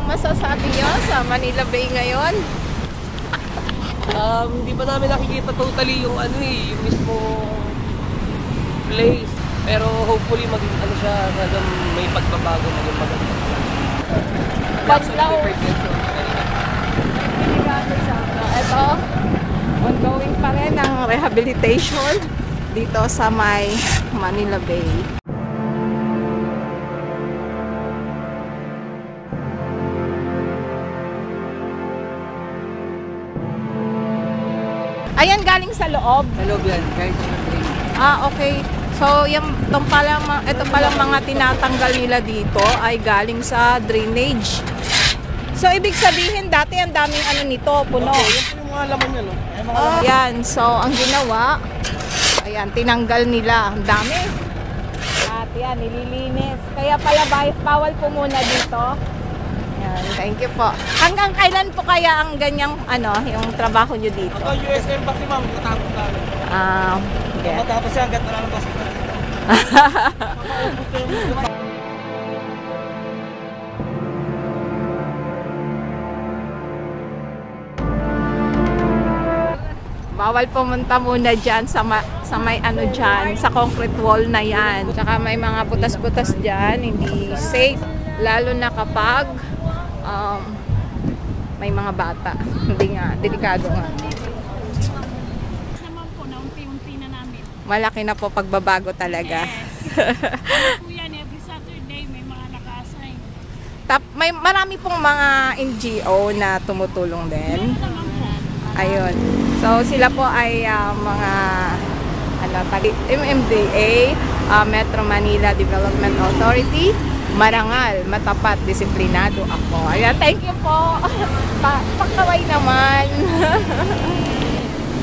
masasabi niyo sa Manila Bay ngayon? Hindi pa namin nakikita totally yung yung mismo place. Pero hopefully maging siya, talagang may pagbabago, maging maganda. Paglaw. Ito, ongoing pa rin ang rehabilitation dito sa may Manila Bay. Ayan, galing sa loob. Sa loob yan, guys. Okay. So, ito palang mga tinatanggal nila dito ay galing sa drainage. So, ibig sabihin, dati ang daming nito, puno. Yan yung mga laman yan, no? Ayan, so, ang ginawa, ayan, tinanggal nila. Ang dami. At yan, nililinis. Kaya pala, bawal po muna dito. Ayan, thank you po. Hanggang kailan po kaya ang ganyang, yung trabaho nyo dito? Ako, US Embassy, ma'am. Matapos namin. Yeah. Matapos yan, hanggat na lang basta. Bawal pumunta muna dyan sa may dyan, sa concrete wall na yan. Tsaka may mga butas-butas dyan, hindi safe. Lalo na kapag may mga bata. Hindi nga, delikado nga. Naman po, naunti-unti na namin. Malaki na po pagbabago talaga. Yes. Po yan, every Saturday may mga naka-assign. May marami pong mga NGO na tumutulong din. Naman po. Ayun. So sila po ay mga MMDA, Metro Manila Development Authority. Marangal, matapat, disiplinado ako. Ayan, thank you po. Pakaway naman.